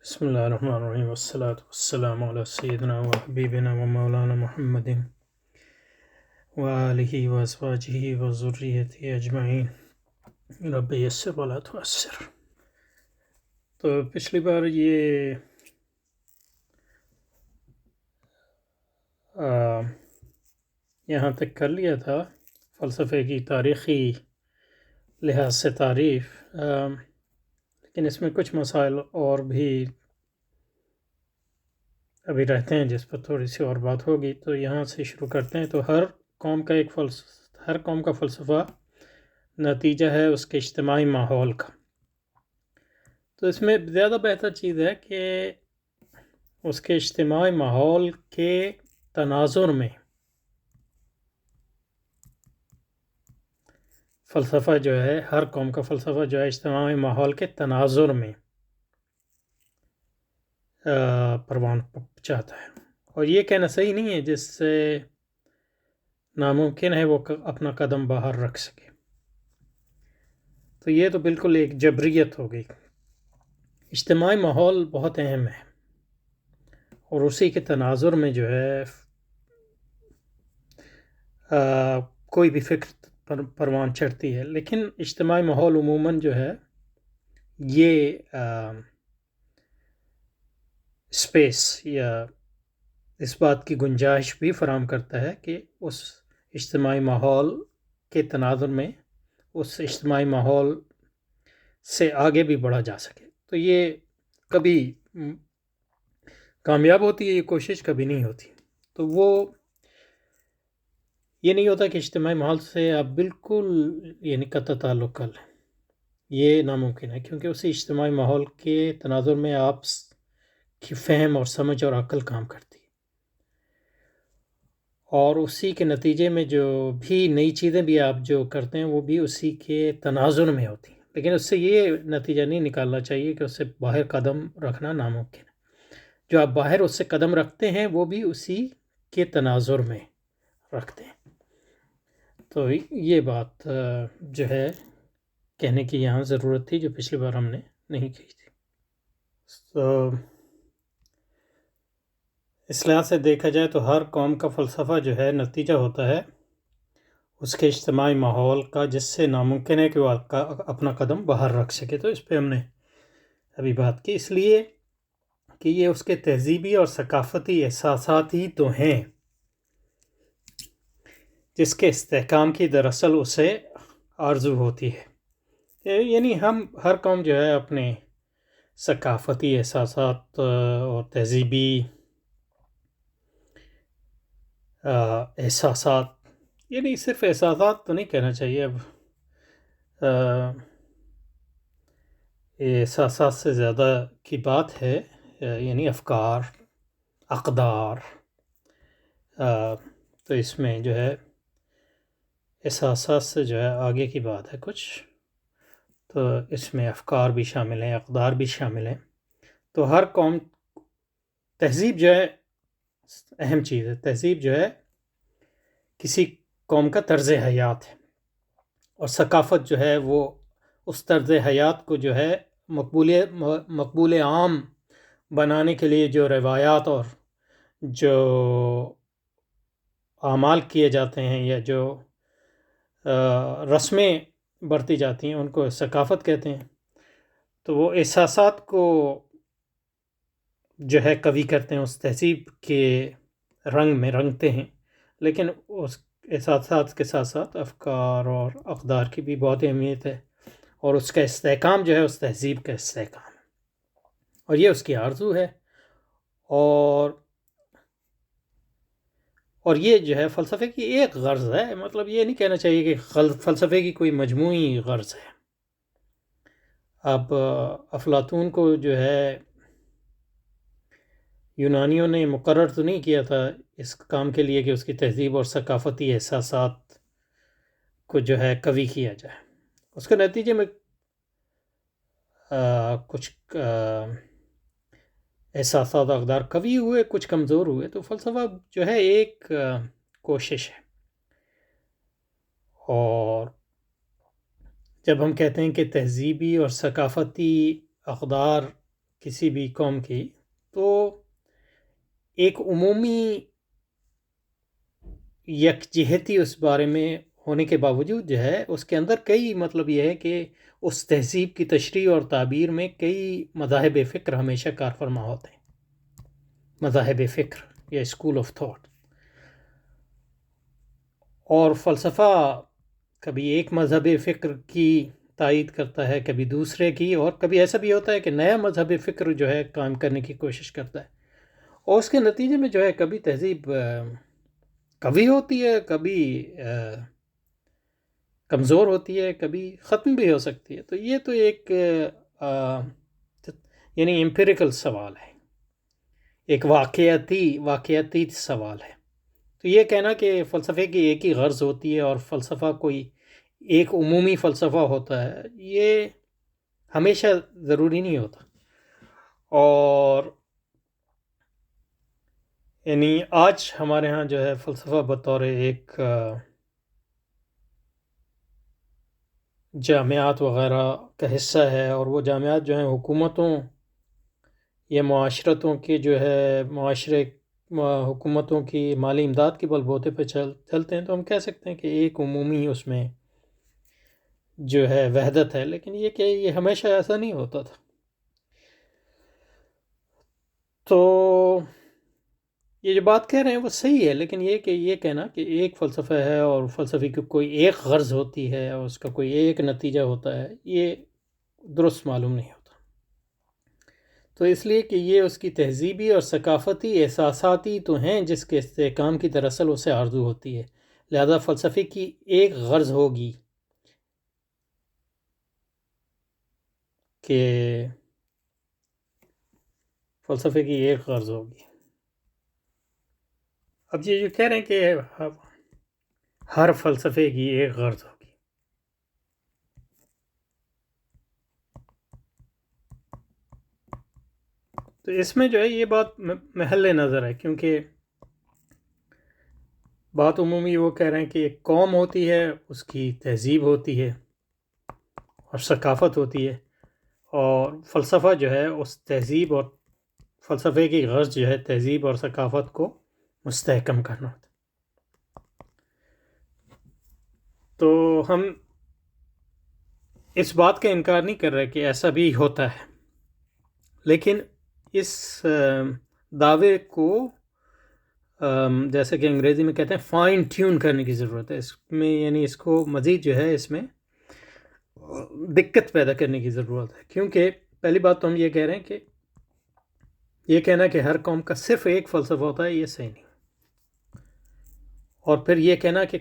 بسم اللہ الرحمن الرحیم والصلاة والسلام علی سیدنا و حبیبنا و مولانا محمد وآلہ وازواجہ وذریتہ اجمعین رب یسر ولا تعسر۔ تو پچھلی بار یہ یہاں تک کر لیا تھا فلسفے کی تاریخی لحاظ سے تعریف، لیکن اس میں کچھ مسائل اور بھی ابھی رہتے ہیں جس پر تھوڑی سی اور بات ہوگی، تو یہاں سے شروع کرتے ہیں۔ تو ہر قوم کا فلسفہ نتیجہ ہے اس کے اجتماعی ماحول کا۔ تو اس میں زیادہ بہتر چیز ہے کہ اس کے اجتماعی ماحول کے تناظر میں فلسفہ جو ہے، ہر قوم کا فلسفہ جو ہے اجتماعی ماحول کے تناظر میں پروان چاہتا ہے، اور یہ کہنا صحیح نہیں ہے جس سے ناممکن ہے وہ اپنا قدم باہر رکھ سکے۔ تو یہ تو بالکل ایک جبریت ہو گئی۔ اجتماعی ماحول بہت اہم ہے، اور اسی کے تناظر میں جو ہے کوئی بھی فکر پروان چڑھتی ہے، لیکن اجتماعی ماحول عموماً جو ہے یہ اسپیس یا اس بات کی گنجائش بھی فراہم کرتا ہے کہ اس اجتماعی ماحول کے تناظر میں اس اجتماعی ماحول سے آگے بھی بڑھا جا سکے۔ تو یہ کبھی کامیاب ہوتی ہے، یہ کوشش کبھی نہیں ہوتی۔ تو وہ یہ نہیں ہوتا کہ اجتماعی ماحول سے آپ بالکل قطع تعلق کر لیں، یہ ناممکن ہے، کیونکہ اسی اجتماعی ماحول کے تناظر میں آپ کی فہم اور سمجھ اور عقل کام کرتی ہے، اور اسی کے نتیجے میں جو بھی نئی چیزیں بھی آپ جو کرتے ہیں وہ بھی اسی کے تناظر میں ہوتی ہیں، لیکن اس سے یہ نتیجہ نہیں نکالنا چاہیے کہ اس سے باہر قدم رکھنا ناممکن ہے۔ جو آپ باہر اس سے قدم رکھتے ہیں وہ بھی اسی کے تناظر میں رکھتے ہیں۔ تو یہ بات جو ہے کہنے کی یہاں ضرورت تھی، جو پچھلی بار ہم نے نہیں کی تھی۔ تو اس لحاظ سے دیکھا جائے تو ہر قوم کا فلسفہ جو ہے نتیجہ ہوتا ہے اس کے اجتماعی ماحول کا، جس سے ناممکن ہے کہ وہ اپنا قدم باہر رکھ سکے۔ تو اس پہ ہم نے ابھی بات کی، اس لیے کہ یہ اس کے تہذیبی اور ثقافتی احساسات ہی تو ہیں جس کے استحکام کی دراصل اسے آرزو ہوتی ہے۔ یعنی ہر قوم جو ہے اپنے ثقافتی احساسات اور تہذیبی احساسات، یعنی صرف احساسات تو نہیں کہنا چاہیے، اب احساسات سے زیادہ کی بات ہے، یعنی افکار، اقدار، تو اس میں جو ہے احساسات سے جو ہے آگے کی بات ہے کچھ، تو اس میں افکار بھی شامل ہیں، اقدار بھی شامل ہیں۔ تو ہر قوم، تہذیب جو ہے اہم چیز ہے، تہذیب جو ہے کسی قوم کا طرز حیات ہے، اور ثقافت جو ہے وہ اس طرز حیات کو جو ہے مقبول عام بنانے کے لیے جو روایات اور جو اعمال کیے جاتے ہیں یا جو رسمیں برتی جاتی ہیں ان کو ثقافت کہتے ہیں۔ تو وہ احساسات کو جو ہے قوی کرتے ہیں، اس تہذیب کے رنگ میں رنگتے ہیں، لیکن اس احساسات کے ساتھ ساتھ افکار اور اقدار کی بھی بہت اہمیت ہے، اور اس کا استحکام جو ہے اس تہذیب کا استحکام ہے، اور یہ اس کی آرزو ہے۔ اور یہ جو ہے فلسفے کی ایک غرض ہے، مطلب یہ نہیں کہنا چاہیے کہ فلسفے کی کوئی مجموعی غرض ہے۔ اب افلاطون کو جو ہے یونانیوں نے مقرر تو نہیں کیا تھا اس کام کے لیے کہ اس کی تہذیب اور ثقافتی احساسات کو جو ہے قوی کیا جائے۔ اس کے نتیجے میں کچھ احساسات و اقدار قوی ہوئے، کچھ کمزور ہوئے۔ تو فلسفہ جو ہے ایک کوشش ہے، اور جب ہم کہتے ہیں کہ تہذیبی اور ثقافتی اقدار کسی بھی قوم کی، تو ایک عمومی یکجہتی اس بارے میں ہونے کے باوجود جو ہے اس کے اندر کئی مطلب یہ ہے کہ اس تہذیب کی تشریح اور تعبیر میں کئی مذاہب فکر ہمیشہ کار فرما ہوتے ہیں. مذاہب فکر یا اسکول آف تھاٹ، اور فلسفہ کبھی ایک مذہب فکر کی تائید کرتا ہے، کبھی دوسرے کی، اور کبھی ایسا بھی ہوتا ہے کہ نیا مذہب فکر جو ہے قائم کرنے کی کوشش کرتا ہے، اور اس کے نتیجے میں جو ہے کبھی تہذیب قوی ہوتی ہے، کبھی کمزور ہوتی ہے، کبھی ختم بھی ہو سکتی ہے. تو یہ تو ایک یعنی امپیریکل سوال ہے، ایک واقعیتی سوال ہے. تو یہ کہنا کہ فلسفے کی ایک ہی غرض ہوتی ہے اور فلسفہ کوئی ایک عمومی فلسفہ ہوتا ہے، یہ ہمیشہ ضروری نہیں ہوتا. اور یعنی آج ہمارے ہاں جو ہے فلسفہ بطور ایک جامعات وغیرہ کا حصہ ہے، اور وہ جامعات جو ہیں حکومتوں یا معاشرتوں کی جو ہے حکومتوں کی مالی امداد کے بل بوتے پہ چلتے ہیں. تو ہم کہہ سکتے ہیں کہ ایک عمومی اس میں جو ہے وحدت ہے، لیکن یہ کہ یہ ہمیشہ ایسا نہیں ہوتا تھا. تو یہ جو بات کہہ رہے ہیں وہ صحیح ہے، لیکن یہ کہ یہ کہنا کہ ایک فلسفہ ہے اور فلسفے کی کوئی ایک غرض ہوتی ہے اور اس کا کوئی ایک نتیجہ ہوتا ہے، یہ درست معلوم نہیں ہوتا. تو اس لیے کہ یہ اس کی تہذیبی اور ثقافتی احساساتی تو ہیں جس کے استحکام کی دراصل اسے آرزو ہوتی ہے، لہذا فلسفے کی ایک غرض ہوگی کہ فلسفے کی ایک غرض ہوگی. اب یہ جو کہہ رہے ہیں کہ ہر فلسفے کی ایک غرض ہوگی، تو اس میں جو ہے یہ بات محل نظر ہے، کیونکہ بات عمومی وہ کہہ رہے ہیں کہ ایک قوم ہوتی ہے، اس کی تہذیب ہوتی ہے اور ثقافت ہوتی ہے، اور فلسفہ جو ہے اس تہذیب اور فلسفے کی غرض جو ہے تہذیب اور ثقافت کو مستحکم کرنا ہوتا ہے. تو ہم اس بات کا انکار نہیں کر رہے کہ ایسا بھی ہوتا ہے، لیکن اس دعوے کو جیسے کہ انگریزی میں کہتے ہیں فائن ٹیون کرنے کی ضرورت ہے. اس میں یعنی اس کو مزید جو ہے اس میں دقت پیدا کرنے کی ضرورت ہے، کیونکہ پہلی بات تو ہم یہ کہہ رہے ہیں کہ یہ کہنا کہ ہر قوم کا صرف ایک فلسفہ ہوتا ہے، یہ صحیح نہیں. اور پھر یہ کہنا کہ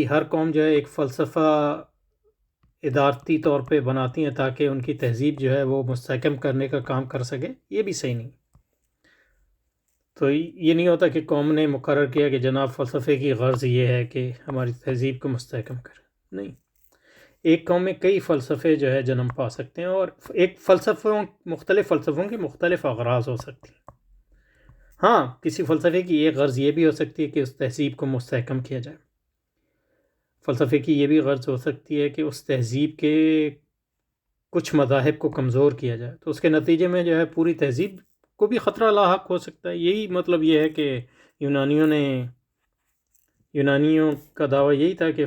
ہر قوم جو ہے ایک فلسفہ ادارتی طور پہ بناتی ہیں تاکہ ان کی تہذیب جو ہے وہ مستحکم کرنے کا کام کر سکے، یہ بھی صحیح نہیں. تو یہ نہیں ہوتا کہ قوم نے مقرر کیا کہ جناب فلسفے کی غرض یہ ہے کہ ہماری تہذیب کو مستحکم کرے. نہیں، ایک قوم میں کئی فلسفے جو ہے جنم پا سکتے ہیں، اور مختلف فلسفوں کے مختلف اغراض ہو سکتی ہیں. ہاں، کسی فلسفے کی ایک غرض یہ بھی ہو سکتی ہے کہ اس تہذیب کو مستحکم کیا جائے. فلسفے کی یہ بھی غرض ہو سکتی ہے کہ اس تہذیب کے کچھ مذاہب کو کمزور کیا جائے، تو اس کے نتیجے میں جو ہے پوری تہذیب کو بھی خطرہ لاحق ہو سکتا ہے. یہی مطلب یہ ہے کہ یونانیوں کا دعویٰ یہی تھا کہ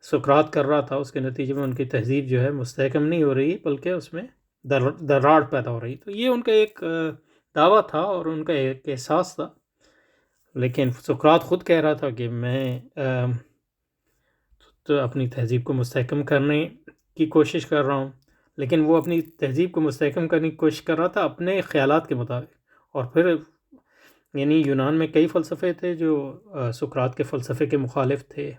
سقراط کر رہا تھا، اس کے نتیجے میں ان کی تہذیب جو ہے مستحکم نہیں ہو رہی بلکہ اس میں دراڑ پیدا ہو رہی. تو یہ ان کا ایک دعویٰ تھا اور ان کا ایک احساس تھا، لیکن سقراط خود کہہ رہا تھا کہ میں تو اپنی تہذیب کو مستحکم کرنے کی کوشش کر رہا ہوں، لیکن وہ اپنی تہذیب کو مستحکم کرنے کی کوشش کر رہا تھا اپنے خیالات کے مطابق. اور پھر یعنی یونان میں کئی فلسفے تھے جو سقراط کے فلسفے کے مخالف تھے،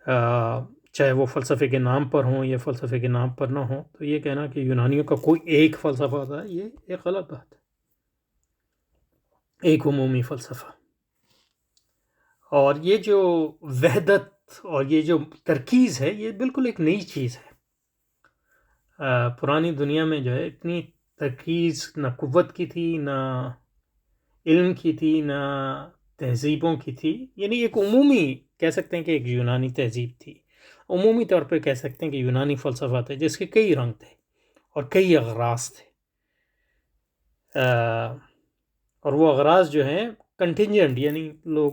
چاہے وہ فلسفے کے نام پر ہوں یا فلسفے کے نام پر نہ ہوں. تو یہ کہنا کہ یونانیوں کا کوئی ایک فلسفہ تھا، یہ ایک غلط بات ہے. ایک عمومی فلسفہ، اور یہ جو وحدت اور یہ جو ترکیز ہے یہ بالکل ایک نئی چیز ہے. پرانی دنیا میں جو ہے اتنی ترکیز نہ قوت کی تھی، نہ علم کی تھی، نہ تہذیبوں کی تھی. یعنی ایک عمومی کہہ سکتے ہیں کہ ایک یونانی تہذیب تھی، عمومی طور پہ کہہ سکتے ہیں کہ یونانی فلسفہ تھے جس کے کئی رنگ تھے، اور کئی اغراض تھے، اور وہ اغراض جو ہیں کنٹینجنٹ، یعنی لوگ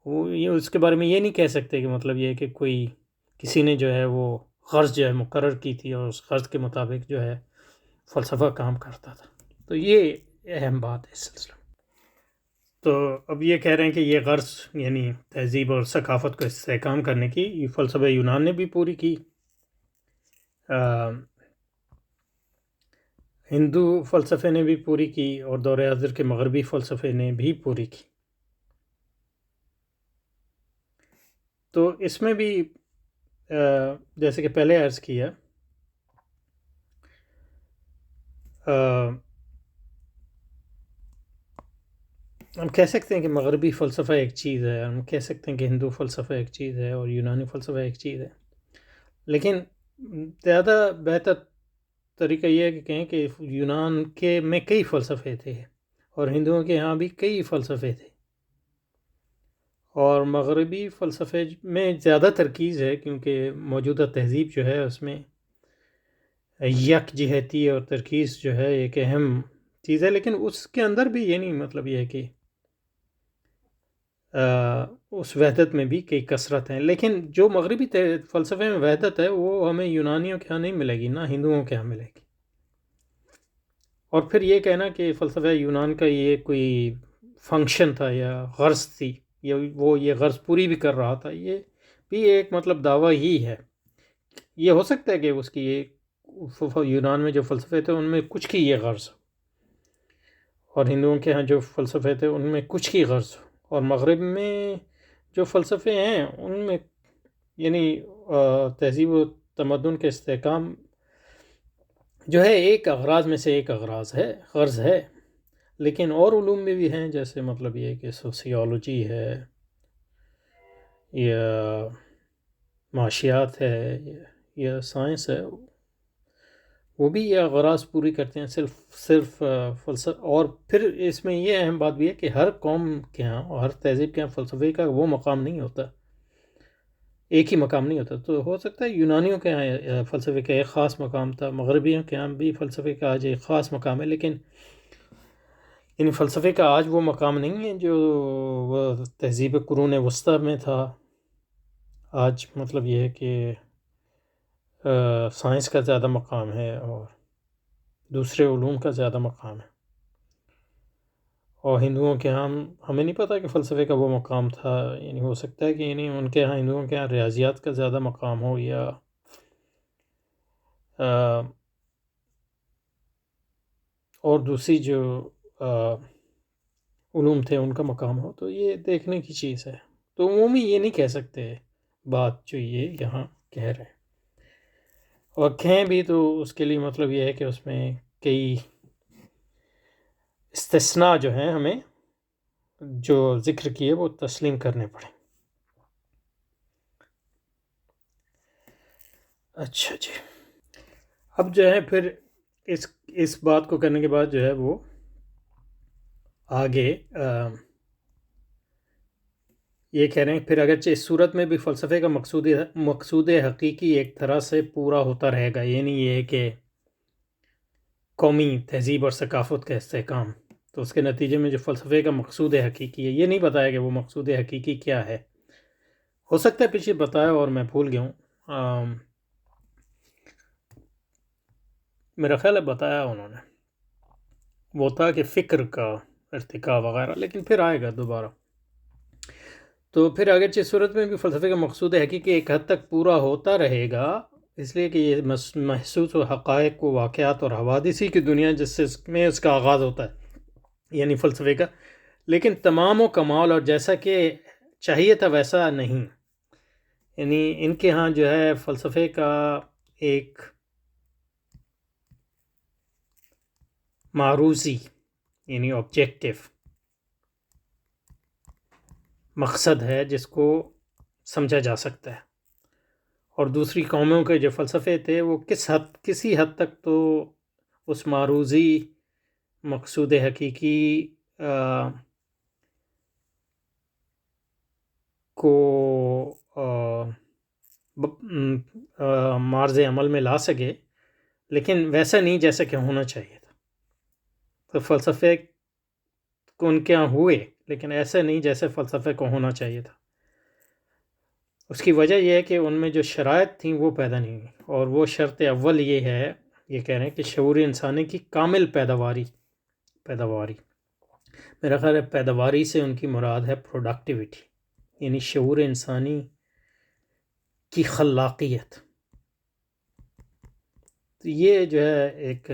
وہ یہ اس کے بارے میں یہ نہیں کہہ سکتے کہ مطلب یہ کہ کوئی کسی نے جو ہے وہ غرض جو ہے مقرر کی تھی اور اس غرض کے مطابق جو ہے فلسفہ کام کرتا تھا. تو یہ اہم بات ہے اس سلسلے میں. تو اب یہ کہہ رہے ہیں کہ یہ غرض یعنی تہذیب اور ثقافت کو استحکام کرنے کی یہ فلسفہ یونان نے بھی پوری کی، ہندو فلسفے نے بھی پوری کی، اور دور حاضر کے مغربی فلسفے نے بھی پوری کی. تو اس میں بھی جیسے کہ پہلے عرض کیا، ہم کہہ سکتے ہیں کہ مغربی فلسفہ ایک چیز ہے، ہم کہہ سکتے ہیں کہ ہندو فلسفہ ایک چیز ہے اور یونانی فلسفہ ایک چیز ہے، لیکن زیادہ بہتر طریقہ یہ ہے کہ کہیں کہ یونان کے میں کئی فلسفے تھے اور ہندوؤں کے ہاں بھی کئی فلسفے تھے، اور مغربی فلسفے میں زیادہ ترکیز ہے کیونکہ موجودہ تہذیب جو ہے اس میں یک جہتی اور ترکیز جو ہے ایک اہم چیز ہے، لیکن اس کے اندر بھی یہ نہیں مطلب یہ ہے کہ اس وحدت میں بھی کئی کثرت ہیں، لیکن جو مغربی فلسفے میں وحدت ہے وہ ہمیں یونانیوں کے ہاں نہیں ملے گی، نہ ہندوؤں کے ہاں ملے گی. اور پھر یہ کہنا کہ فلسفہ یونان کا یہ کوئی فنکشن تھا یا غرض تھی یا وہ یہ غرض پوری بھی کر رہا تھا، یہ بھی ایک مطلب دعویٰ ہی ہے. یہ ہو سکتا ہے کہ اس کی یونان میں جو فلسفے تھے ان میں کچھ کی یہ غرض ہو، اور ہندوؤں کے ہاں جو فلسفے تھے ان میں کچھ کی غرض ہو، اور مغرب میں جو فلسفے ہیں ان میں یعنی تہذیب و تمدن کے استحکام جو ہے ایک اغراض میں سے ایک غرض ہے، لیکن اور علوم میں بھی ہیں، جیسے مطلب یہ کہ سوسیولوجی ہے یا معاشیات ہے یا سائنس ہے، وہ بھی یہ اغراض پوری کرتے ہیں صرف فلسفہ. اور پھر اس میں یہ اہم بات بھی ہے کہ ہر قوم کے ہاں اور ہر تہذیب کے ہاں فلسفے کا وہ مقام نہیں ہوتا، ایک ہی مقام نہیں ہوتا. تو ہو سکتا ہے یونانیوں کے ہاں فلسفے کا ایک خاص مقام تھا، مغربیوں کے ہاں بھی فلسفے کا آج ایک خاص مقام ہے، لیکن ان فلسفے کا آج وہ مقام نہیں ہے جو وہ تہذیب قرون وسطیٰ میں تھا. آج مطلب یہ ہے کہ سائنس کا زیادہ مقام ہے اور دوسرے علوم کا زیادہ مقام ہے، اور ہندوؤں کے ہاں ہمیں نہیں پتہ کہ فلسفے کا وہ مقام تھا، یعنی ہو سکتا ہے کہ یعنی ان کے ہاں ہندوؤں کے ہاں ریاضیات کا زیادہ مقام ہو یا اور دوسری جو علوم تھے ان کا مقام ہو. تو یہ دیکھنے کی چیز ہے. تو عمومی یہ نہیں کہہ سکتے بات جو یہ یہاں کہہ رہے ہیں، اور کہیں بھی تو اس کے لیے مطلب یہ ہے کہ اس میں کئی استثناء جو ہیں ہمیں جو ذکر کیے وہ تسلیم کرنے پڑیں. اچھا جی، اب جو ہے پھر اس بات کو کرنے کے بعد جو ہے وہ آگے یہ کہہ رہے ہیں پھر اگرچہ اس صورت میں بھی فلسفے کا مقصود حقیقی ایک طرح سے پورا ہوتا رہے گا، یعنی یہ کہ قومی تہذیب اور ثقافت کا استحکام. تو اس کے نتیجے میں جو فلسفے کا مقصود حقیقی ہے، یہ نہیں بتایا کہ وہ مقصود حقیقی کیا ہے. ہو سکتا ہے پیچھے بتایا اور میں بھول گیا ہوں، میرا خیال ہے بتایا انہوں نے، وہ تھا کہ فکر کا ارتقاء وغیرہ، لیکن پھر آئے گا دوبارہ. تو پھر اگرچہ صورت میں بھی فلسفے کا مقصود حقیقی ایک حد تک پورا ہوتا رہے گا، اس لیے کہ یہ محسوس و حقائق و واقعات اور حوادثی کی دنیا جس سے میں اس کا آغاز ہوتا ہے یعنی فلسفے کا، لیکن تمام و کمال اور جیسا کہ چاہیے تھا ویسا نہیں. یعنی ان کے ہاں جو ہے فلسفے کا ایک معروضی یعنی آبجیکٹیو مقصد ہے جس کو سمجھا جا سکتا ہے، اور دوسری قوموں کے جو فلسفے تھے وہ کسی حد تک تو اس معروضی مقصود حقیقی کو مارز عمل میں لا سکے، لیکن ویسا نہیں جیسا کہ ہونا چاہیے تھا. تو فلسفے کو ان کے یہاں ہوئے لیکن ایسا نہیں جیسے فلسفے کو ہونا چاہیے تھا. اس کی وجہ یہ ہے کہ ان میں جو شرائط تھیں وہ پیدا نہیں ہوئی، اور وہ شرط اول یہ ہے، یہ کہہ رہے ہیں کہ شعور انسانی کی کامل پیداواری. میرا خیال ہے پیداواری سے ان کی مراد ہے پروڈکٹیویٹی، یعنی شعور انسانی کی خلاقیت. تو یہ جو ہے ایک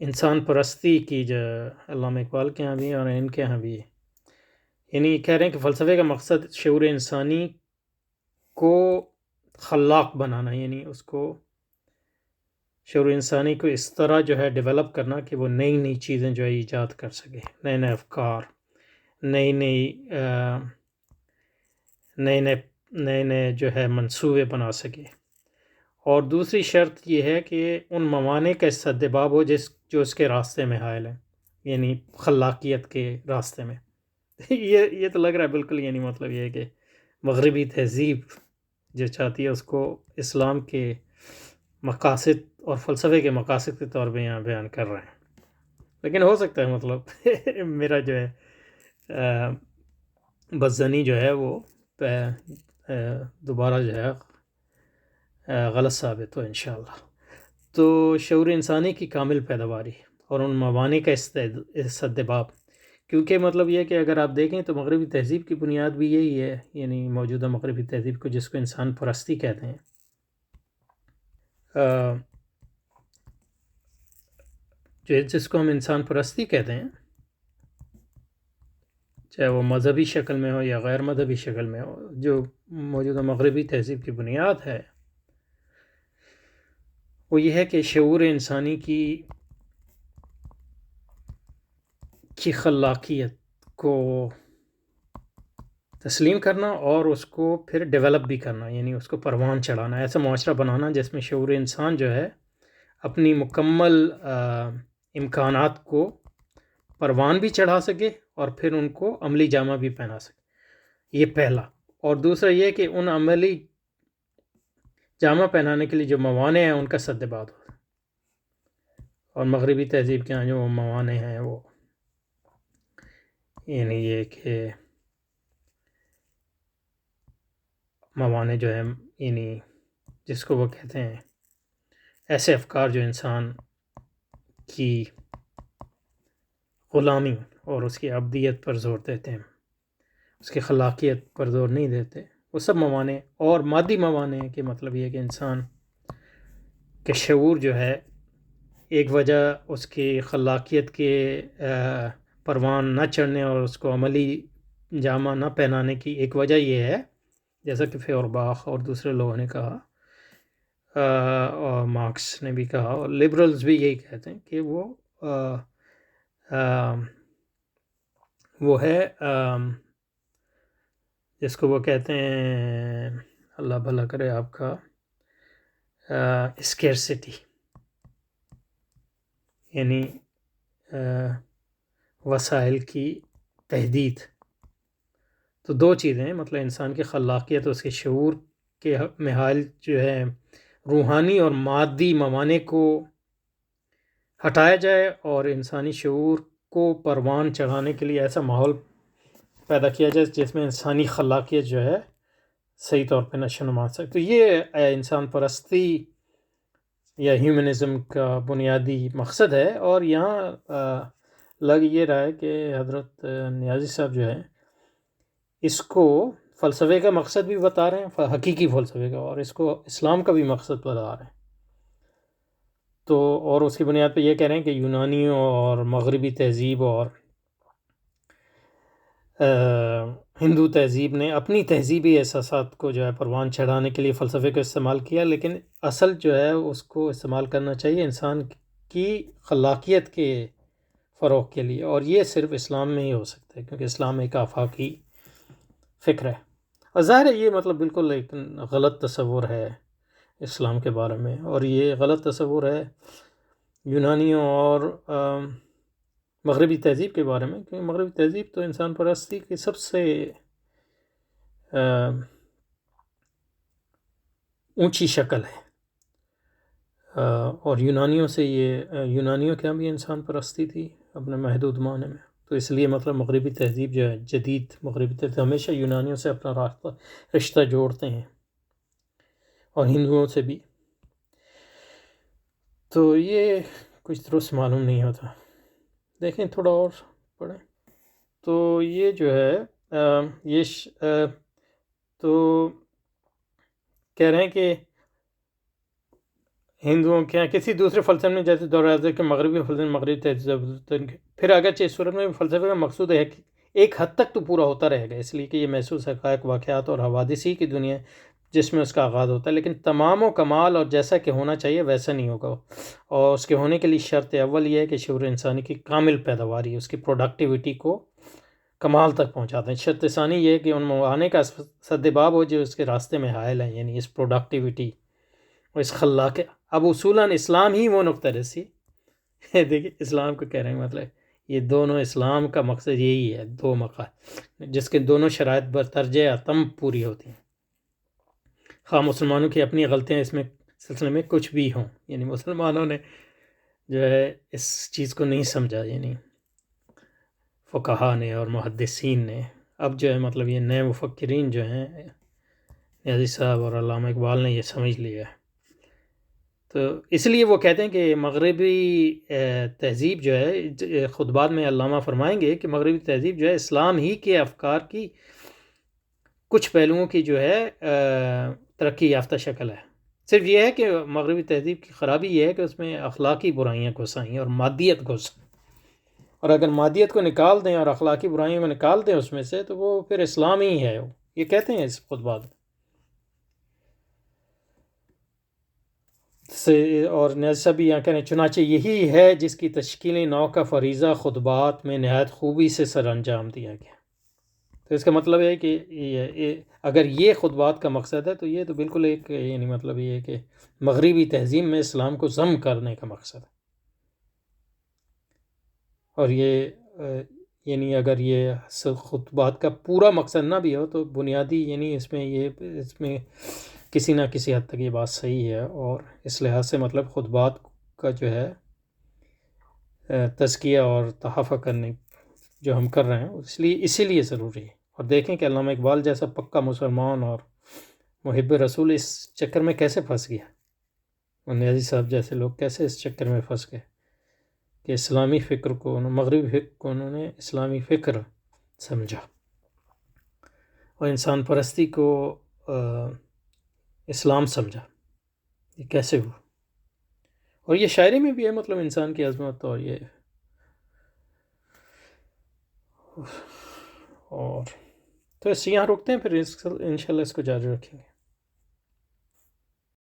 انسان پرستی کی جو علامہ اقبال کے ہاں بھی ہے اور ان کے ہاں بھی ہے. یعنی کہہ رہے ہیں کہ فلسفے کا مقصد شعور انسانی کو خلاق بنانا، یعنی اس کو شعور انسانی کو اس طرح جو ہے ڈیولپ کرنا کہ وہ نئی نئی چیزیں جو ہے ایجاد کر سکے، نئے نئے افکار، نئے نئے جو ہے منصوبے بنا سکے. اور دوسری شرط یہ ہے کہ ان موانع کا استدباب ہو جو اس کے راستے میں حائل ہیں، یعنی خلاقیت کے راستے میں. یہ تو لگ رہا ہے بالکل، یعنی مطلب یہ ہے کہ مغربی تہذیب جو چاہتی ہے اس کو اسلام کے مقاصد اور فلسفے کے مقاصد کے طور پہ یہاں بیان کر رہے ہیں. لیکن ہو سکتا ہے مطلب میرا جو ہے بزنی جو ہے وہ دوبارہ جو ہے غلط ثابت ہو انشاءاللہ. تو شعور انسانی کی کامل پیداواری اور ان موانع کا استدباب، کیونکہ مطلب یہ ہے کہ اگر آپ دیکھیں تو مغربی تہذیب کی بنیاد بھی یہی ہے، یعنی موجودہ مغربی تہذیب کو جس کو انسان پرستی کہتے ہیں، جس کو ہم انسان پرستی کہتے ہیں، چاہے وہ مذہبی شکل میں ہو یا غیر مذہبی شکل میں ہو، جو موجودہ مغربی تہذیب کی بنیاد ہے وہ یہ ہے کہ شعور انسانی کی خلاقیت کو تسلیم کرنا اور اس کو پھر ڈیولپ بھی کرنا، یعنی اس کو پروان چڑھانا، ایسا معاشرہ بنانا جس میں شعور انسان جو ہے اپنی مکمل امکانات کو پروان بھی چڑھا سکے اور پھر ان کو عملی جامہ بھی پہنا سکے. یہ پہلا. اور دوسرا یہ کہ ان عملی جامہ پہنانے کے لیے جو موانع ہیں ان کا سدباب ہو. اور مغربی تہذیب کے ہاں جو موانع ہیں وہ یعنی یہ کہ موانع جو ہے یعنی جس کو وہ کہتے ہیں ایسے افکار جو انسان کی غلامی اور اس کی عبدیت پر زور دیتے ہیں، اس کی خلاقیت پر زور نہیں دیتے، وہ سب موانع. اور مادی موانع کہ مطلب یہ کہ انسان کے شعور جو ہے ایک وجہ اس کی خلاقیت کے پروان نہ چڑھنے اور اس کو عملی جامہ نہ پہنانے کی ایک وجہ یہ ہے، جیسا کہ فیورباخ اور دوسرے لوگوں نے کہا، اور مارکس نے بھی کہا، اور لبرلز بھی یہی کہتے ہیں کہ وہ ہے جس کو وہ کہتے ہیں، اللہ بھلا کرے آپ کا، اسکیرسٹی، یعنی وسائل کی تحدید. تو دو چیزیں ہیں، مطلب انسان کی خلاقیت، اس کے شعور کے محال جو ہے روحانی اور مادی موانع کو ہٹایا جائے اور انسانی شعور کو پروان چڑھانے کے لیے ایسا ماحول پیدا کیا جائے جس میں انسانی خلاقیت جو ہے صحیح طور پہ نشو نما سکے. تو یہ انسان پرستی یا ہیومنزم کا بنیادی مقصد ہے. اور یہاں لگ یہ رہا ہے کہ حضرت نیازی صاحب جو ہے اس کو فلسفے کا مقصد بھی بتا رہے ہیں، حقیقی فلسفے کا، اور اس کو اسلام کا بھی مقصد بتا رہے ہیں. تو اور اس کی بنیاد پہ یہ کہہ رہے ہیں کہ یونانیوں اور مغربی تہذیب اور ہندو تہذیب نے اپنی تہذیبی احساسات کو جو ہے پروان چڑھانے کے لیے فلسفے کو استعمال کیا، لیکن اصل جو ہے اس کو استعمال کرنا چاہیے انسان کی خلاقیت کے فروغ کے لیے. اور یہ صرف اسلام میں ہی ہو سکتا ہے کیونکہ اسلام ایک آفاقی فکر ہے. اور ظاہر ہے یہ مطلب بالکل ایک غلط تصور ہے اسلام کے بارے میں، اور یہ غلط تصور ہے یونانیوں اور مغربی تہذیب کے بارے میں، کیونکہ مغربی تہذیب تو انسان پرستی کی سب سے اونچی شکل ہے. اور یونانیوں سے یونانیوں کے یہاں بھی انسان پرستی تھی اپنے محدود معنی میں، تو اس لیے مطلب مغربی تہذیب جو ہے، جدید مغربی تہذیب ہمیشہ یونانیوں سے اپنا رشتہ جوڑتے ہیں، اور ہندوؤں سے بھی. تو یہ کچھ درست معلوم نہیں ہوتا. دیکھیں تھوڑا اور پڑھیں. تو یہ جو ہے تو کہہ رہے ہیں کہ ہندوؤں کے کسی دوسرے فلسفے میں جیسے دورازے کے مغربی فلسفے مغربی تہذیب پھر اگرچہ اس صورت میں فلسفے کا مقصود ہے کہ ایک حد تک تو پورا ہوتا رہے گا، اس لیے کہ یہ محسوس حقائق، واقعات اور حوادث ہی کی دنیا جس میں اس کا آغاز ہوتا ہے، لیکن تمام و کمال اور جیسا کہ ہونا چاہیے ویسا نہیں ہوگا، اور اس کے ہونے کے لیے شرط اول یہ ہے کہ شعور انسانی کی کامل پیداواری، اس کی پروڈکٹیوٹی کو کمال تک پہنچاتے ہیں. شرط ثانی یہ ہے کہ ان موانع کا سدباب ہو جو اس کے راستے میں حائل ہیں، یعنی اس پروڈکٹیوٹی اور اس خلاق. اب اصولاً اسلام ہی وہ نقطہ رسی دیکھیے اسلام کو کہہ رہے ہیں، مطلب یہ دونوں اسلام کا مقصد یہی ہے، دو مقاصد جس کے دونوں شرائط برترجہ اتم پوری ہوتی ہیں، خواہ مسلمانوں کی اپنی غلطیاں اس میں سلسلے میں کچھ بھی ہوں. یعنی مسلمانوں نے جو ہے اس چیز کو نہیں سمجھا، یعنی فقہا نے اور محدثین نے. اب جو ہے مطلب یہ نئے مفکرین جو ہیں، نیازی صاحب اور علامہ اقبال نے یہ سمجھ لیا ہے. تو اس لیے وہ کہتے ہیں کہ مغربی تہذیب جو ہے، خطبات میں علامہ فرمائیں گے کہ مغربی تہذیب جو ہے اسلام ہی کے افکار کی کچھ پہلوؤں کی جو ہے ترقی یافتہ شکل ہے. صرف یہ ہے کہ مغربی تہذیب کی خرابی یہ ہے کہ اس میں اخلاقی برائیاں گھس آئیں اور مادیت گھس، اور اگر مادیت کو نکال دیں اور اخلاقی برائیوں کو نکال دیں اس میں سے، تو وہ پھر اسلام ہی ہے. یہ کہتے ہیں اس خطبات سے. اور نیازی بھی یہاں کہنے چنانچہ یہی ہے جس کی تشکیل نو کا فریضہ خطبات میں نہایت خوبی سے سر انجام دیا گیا. تو اس کا مطلب ہے کہ اگر یہ خطبات کا مقصد ہے تو یہ تو بالکل ایک، یعنی مطلب یہ ہے کہ مغربی تہذیب میں اسلام کو ضم کرنے کا مقصد ہے. اور یہ یعنی اگر یہ خطبات کا پورا مقصد نہ بھی ہو تو بنیادی، یعنی اس میں کسی نہ کسی حد تک یہ بات صحیح ہے. اور اس لحاظ سے مطلب خطبات کا جو ہے تزکیہ اور تحفہ کرنے جو ہم کر رہے ہیں اسی لیے ضروری ہے. اور دیکھیں کہ علامہ اقبال جیسا پکا مسلمان اور محب رسول اس چکر میں کیسے پھنس گیا، اور نیازی صاحب جیسے لوگ کیسے اس چکر میں پھنس گئے کہ اسلامی فکر کو، مغربی فکر کو انہوں نے اسلامی فکر سمجھا اور انسان پرستی کو اسلام سمجھا. یہ کیسے ہوا؟ اور یہ شاعری میں بھی ہے، مطلب انسان کی عظمت. اور یہ اور تو اس یہاں رکتے ہیں، پھر انشاءاللہ اس کو جاری رکھیں گے.